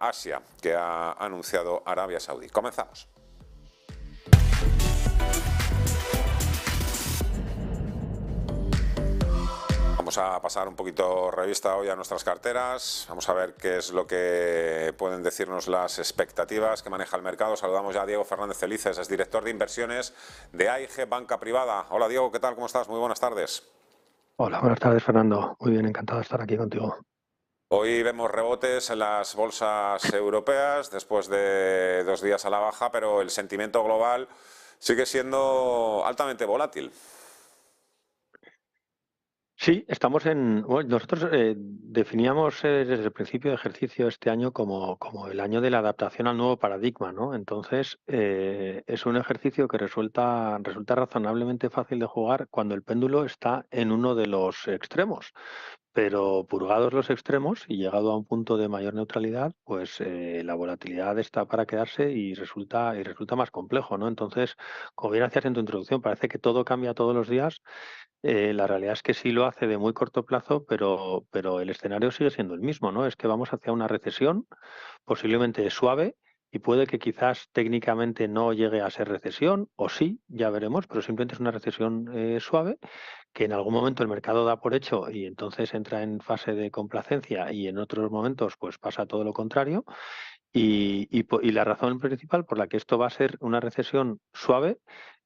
Asia que ha anunciado Arabia Saudí. Comenzamos. Vamos a pasar un poquito revista hoy a nuestras carteras, vamos a ver qué es lo que pueden decirnos las expectativas que maneja el mercado. Saludamos ya a Diego Fernández Felices, es director de inversiones de AIG Banca Privada. Hola Diego, ¿qué tal? ¿Cómo estás? Muy buenas tardes. Hola, buenas tardes, Fernando. Muy bien, encantado de estar aquí contigo. Hoy vemos rebotes en las bolsas europeas después de 2 días a la baja, pero el sentimiento global sigue siendo altamente volátil. Sí, estamos bueno, nosotros definíamos desde el principio de ejercicio este año como el año de la adaptación al nuevo paradigma, ¿no? Entonces, es un ejercicio que resulta razonablemente fácil de jugar cuando el péndulo está en uno de los extremos. Pero purgados los extremos y llegado a un punto de mayor neutralidad, pues la volatilidad está para quedarse y resulta más complejo, ¿no? Entonces, como bien hacías en tu introducción, parece que todo cambia todos los días. La realidad es que sí lo hace de muy corto plazo, pero el escenario sigue siendo el mismo, ¿no? Es que vamos hacia una recesión, posiblemente suave, y puede que quizás técnicamente no llegue a ser recesión, o sí, ya veremos, pero simplemente es una recesión suave, que en algún momento el mercado da por hecho y entonces entra en fase de complacencia y en otros momentos pues pasa todo lo contrario. Y la razón principal por la que esto va a ser una recesión suave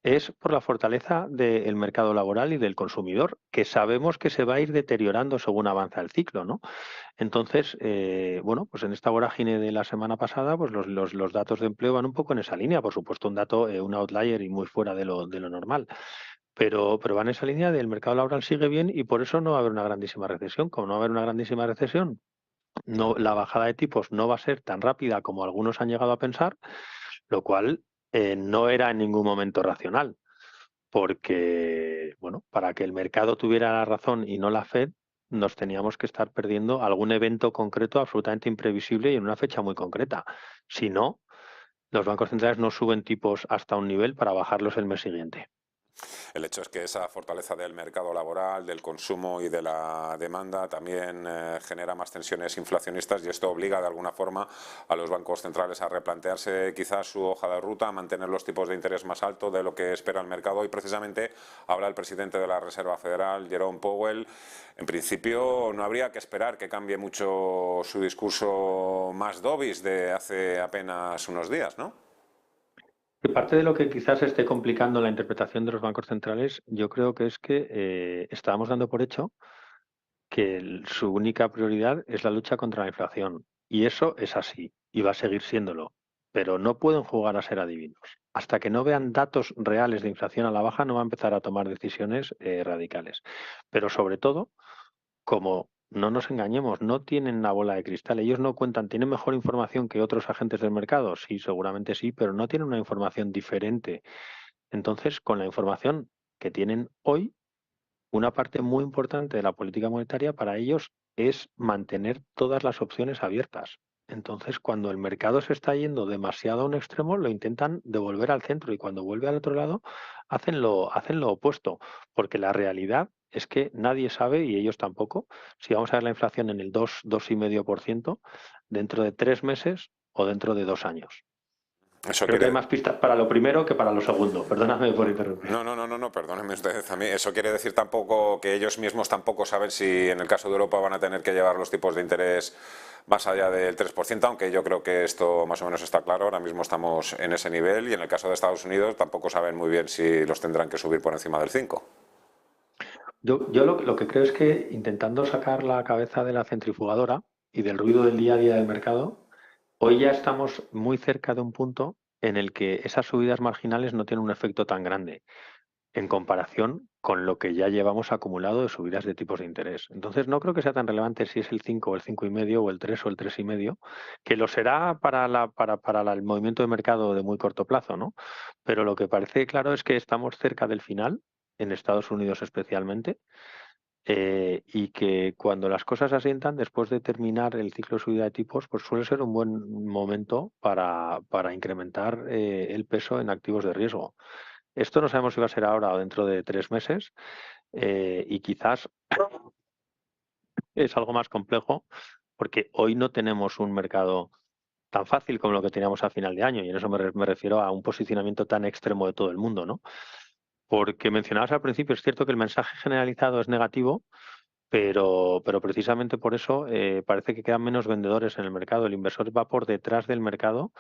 es por la fortaleza del mercado laboral y del consumidor, que sabemos que se va a ir deteriorando según avanza el ciclo, ¿no? Entonces, bueno, pues en esta vorágine de la semana pasada, pues los datos de empleo van un poco en esa línea, por supuesto un dato, un outlier y muy fuera de lo normal. Pero va en esa línea del mercado laboral sigue bien y por eso no va a haber una grandísima recesión. Como no va a haber una grandísima recesión, no, la bajada de tipos no va a ser tan rápida como algunos han llegado a pensar, lo cual no era en ningún momento racional, porque, bueno, para que el mercado tuviera la razón y no la Fed, nos teníamos que estar perdiendo algún evento concreto absolutamente imprevisible y en una fecha muy concreta. Si no, los bancos centrales no suben tipos hasta un nivel para bajarlos el mes siguiente. El hecho es que esa fortaleza del mercado laboral, del consumo y de la demanda también genera más tensiones inflacionistas y esto obliga de alguna forma a los bancos centrales a replantearse quizás su hoja de ruta, a mantener los tipos de interés más altos de lo que espera el mercado y precisamente habla el presidente de la Reserva Federal, Jerome Powell. En principio no habría que esperar que cambie mucho su discurso más dovish de hace apenas unos días, ¿no? Que parte de lo que quizás esté complicando la interpretación de los bancos centrales, yo creo que es que estábamos dando por hecho que su única prioridad es la lucha contra la inflación. Y eso es así, y va a seguir siéndolo. Pero no pueden jugar a ser adivinos. Hasta que no vean datos reales de inflación a la baja, no va a empezar a tomar decisiones radicales. Pero sobre todo, como no nos engañemos, no tienen una bola de cristal. Ellos no cuentan, tienen mejor información que otros agentes del mercado. Sí, seguramente sí, pero no tienen una información diferente. Entonces, con la información que tienen hoy, una parte muy importante de la política monetaria para ellos es mantener todas las opciones abiertas. Entonces, cuando el mercado se está yendo demasiado a un extremo, lo intentan devolver al centro y cuando vuelve al otro lado, hacen lo opuesto, porque la realidad es que nadie sabe, y ellos tampoco, si vamos a ver la inflación en el 2,5% dentro de 3 meses o dentro de 2 años. Eso Creo que hay quiere, más pistas para lo primero que para lo segundo. Perdóname por interrumpir. No, perdónenme ustedes también. Eso quiere decir tampoco que ellos mismos tampoco saben si en el caso de Europa van a tener que llevar los tipos de interés más allá del 3%, aunque yo creo que esto más o menos está claro. Ahora mismo estamos en ese nivel y en el caso de Estados Unidos tampoco saben muy bien si los tendrán que subir por encima del 5. Yo lo que creo es que intentando sacar la cabeza de la centrifugadora y del ruido del día a día del mercado, hoy ya estamos muy cerca de un punto en el que esas subidas marginales no tienen un efecto tan grande en comparación con lo que ya llevamos acumulado de subidas de tipos de interés. Entonces no creo que sea tan relevante si es el 5 o el 5,5 o el 3 o el 3,5, que lo será para el movimiento de mercado de muy corto plazo, ¿no? Pero lo que parece claro es que estamos cerca del final, en Estados Unidos especialmente, y que cuando las cosas asientan, después de terminar el ciclo de subida de tipos, pues suele ser un buen momento para incrementar el peso en activos de riesgo. Esto no sabemos si va a ser ahora o dentro de 3 meses, y quizás es algo más complejo porque hoy no tenemos un mercado tan fácil como lo que teníamos a final de año, y en eso me refiero a un posicionamiento tan extremo de todo el mundo, ¿no? Porque mencionabas al principio, es cierto que el mensaje generalizado es negativo, pero precisamente por eso parece que quedan menos vendedores en el mercado. El inversor va por detrás del mercado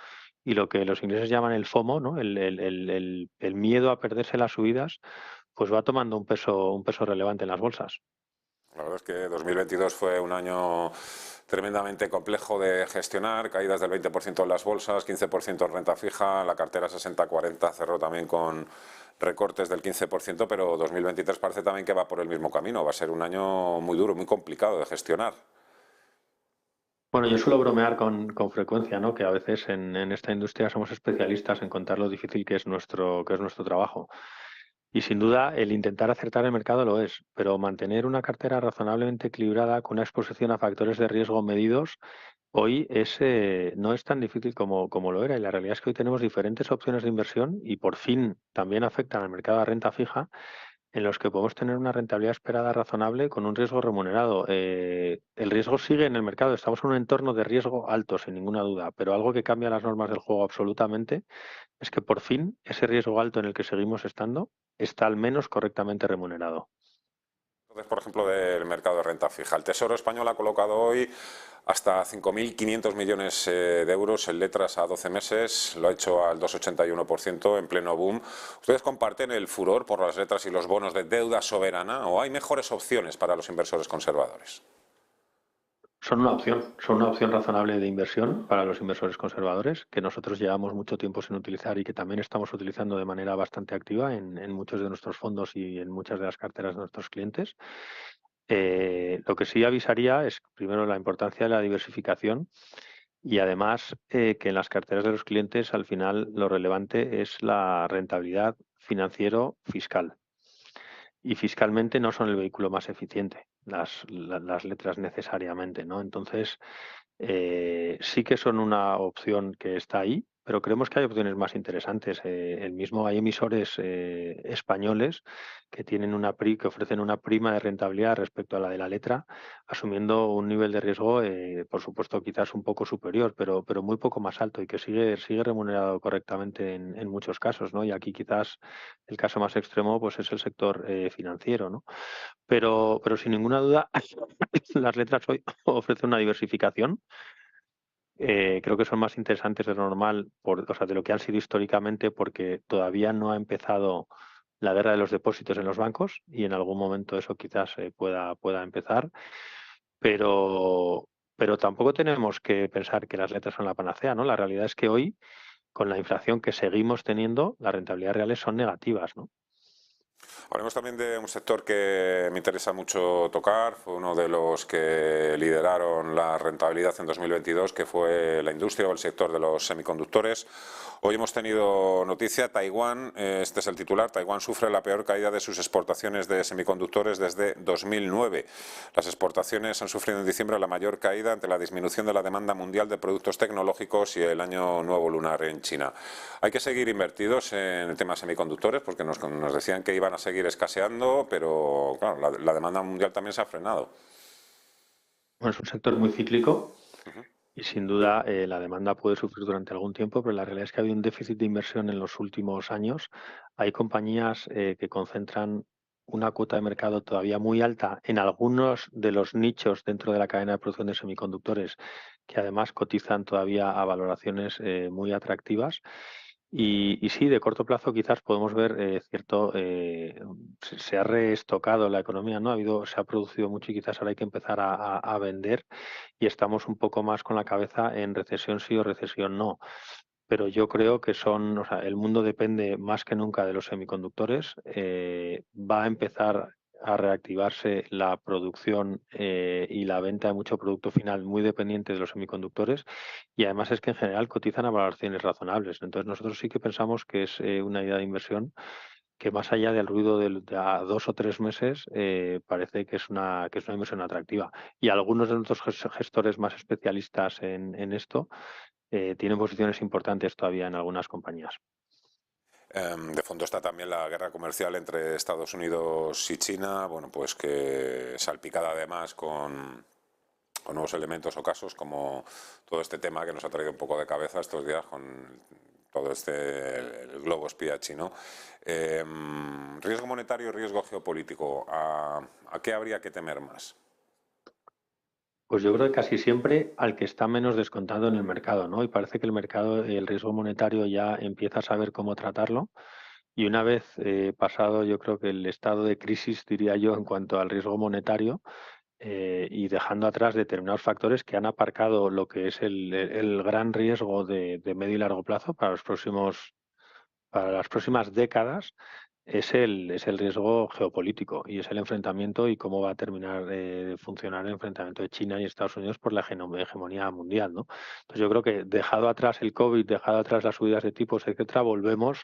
y lo que los ingleses llaman el FOMO, ¿no? El miedo a perderse las subidas, pues va tomando un peso relevante en las bolsas. La verdad es que 2022 fue un año tremendamente complejo de gestionar, caídas del 20% en las bolsas, 15% en renta fija, la cartera 60-40 cerró también con recortes del 15%, pero 2023 parece también que va por el mismo camino, va a ser un año muy duro, muy complicado de gestionar. Bueno, yo suelo bromear con frecuencia, ¿no? Que a veces en esta industria somos especialistas en contar lo difícil que es nuestro trabajo. Y sin duda, el intentar acertar el mercado lo es, pero mantener una cartera razonablemente equilibrada con una exposición a factores de riesgo medidos hoy no es tan difícil como lo era. Y la realidad es que hoy tenemos diferentes opciones de inversión y por fin también afectan al mercado de renta fija en los que podemos tener una rentabilidad esperada razonable con un riesgo remunerado. El riesgo sigue en el mercado, estamos en un entorno de riesgo alto, sin ninguna duda, pero algo que cambia las normas del juego absolutamente es que por fin ese riesgo alto en el que seguimos estando está al menos correctamente remunerado. Entonces, por ejemplo, del mercado de renta fija. El Tesoro español ha colocado hoy hasta 5.500 millones de euros en letras a 12 meses, lo ha hecho al 2,81% en pleno boom. ¿Ustedes comparten el furor por las letras y los bonos de deuda soberana o hay mejores opciones para los inversores conservadores? Son una opción razonable de inversión para los inversores conservadores, que nosotros llevamos mucho tiempo sin utilizar y que también estamos utilizando de manera bastante activa en muchos de nuestros fondos y en muchas de las carteras de nuestros clientes. Lo que sí avisaría es, primero, la importancia de la diversificación y además que en las carteras de los clientes al final lo relevante es la rentabilidad financiero-fiscal. Y fiscalmente no son el vehículo más eficiente, las letras necesariamente, ¿no? Entonces, sí que son una opción que está ahí, pero creemos que hay opciones más interesantes. Hay emisores españoles que tienen que ofrecen una prima de rentabilidad respecto a la de la letra, asumiendo un nivel de riesgo, por supuesto, quizás un poco superior, pero muy poco más alto y que sigue remunerado correctamente en muchos casos, ¿no? Y aquí quizás el caso más extremo pues es el sector financiero, ¿no? Pero sin ninguna duda, las letras hoy ofrecen una diversificación. Creo que son más interesantes de lo normal, o sea, de lo que han sido históricamente, porque todavía no ha empezado la guerra de los depósitos en los bancos y en algún momento eso quizás pueda empezar, pero, pero tampoco tenemos que pensar que las letras son la panacea, ¿no? La realidad es que hoy, con la inflación que seguimos teniendo, las rentabilidades reales son negativas, ¿no? Hablemos también de un sector que me interesa mucho tocar, fue uno de los que lideraron la rentabilidad en 2022, que fue la industria o el sector de los semiconductores. Hoy hemos tenido noticia, Taiwán, este es el titular, Taiwán sufre la peor caída de sus exportaciones de semiconductores desde 2009. Las exportaciones han sufrido en diciembre la mayor caída ante la disminución de la demanda mundial de productos tecnológicos y el año nuevo lunar en China. Hay que seguir invertidos en el tema semiconductores porque nos decían que iban a seguir escaseando, pero claro, la demanda mundial también se ha frenado. Bueno, es un sector muy cíclico. Y sin duda la demanda puede sufrir durante algún tiempo, pero la realidad es que ha habido un déficit de inversión en los últimos años. Hay compañías que concentran una cuota de mercado todavía muy alta en algunos de los nichos dentro de la cadena de producción de semiconductores, que además cotizan todavía a valoraciones muy atractivas. Y sí, de corto plazo quizás podemos ver se ha reestocado la economía, ¿no? Se ha producido mucho y quizás ahora hay que empezar a vender y estamos un poco más con la cabeza en recesión sí o recesión no. Pero yo creo que o sea, el mundo depende más que nunca de los semiconductores. Va a empezar a reactivarse la producción y la venta de mucho producto final muy dependiente de los semiconductores y además es que en general cotizan a valoraciones razonables. Entonces nosotros sí que pensamos que es una idea de inversión que más allá del ruido de a 2 o 3 meses, parece que es una inversión atractiva. Y algunos de nuestros gestores más especialistas en esto tienen posiciones importantes todavía en algunas compañías. De fondo está también la guerra comercial entre Estados Unidos y China, bueno, pues que salpicada además con o nuevos elementos o casos, como todo este tema que nos ha traído un poco de cabeza estos días con todo el globo espía chino. Riesgo monetario y riesgo geopolítico, ¿a qué habría que temer más? Pues yo creo que casi siempre al que está menos descontado en el mercado, ¿no? Y parece que el mercado, el riesgo monetario ya empieza a saber cómo tratarlo. Y una vez pasado, yo creo que el estado de crisis, diría yo, en cuanto al riesgo monetario, y dejando atrás determinados factores que han aparcado lo que es el gran riesgo de medio y largo plazo para las próximas décadas, es el riesgo geopolítico y es el enfrentamiento y cómo va a terminar de funcionar el enfrentamiento de China y Estados Unidos por la hegemonía mundial, ¿no? Entonces yo creo que dejado atrás el COVID, dejado atrás las subidas de tipos, etcétera, volvemos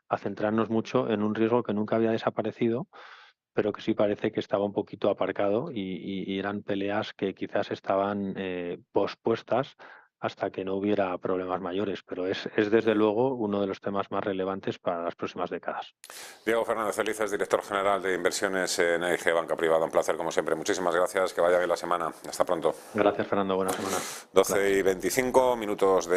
a centrarnos mucho en un riesgo que nunca había desaparecido, pero que sí parece que estaba un poquito aparcado y eran peleas que quizás estaban pospuestas hasta que no hubiera problemas mayores, pero es desde luego uno de los temas más relevantes para las próximas décadas. Diego Fernández Felices, director general de inversiones en EIG Banca Privada. Un placer, como siempre. Muchísimas gracias. Que vaya bien la semana. Hasta pronto. Gracias, Fernando. Buena semana. 12 Gracias. y 25 minutos de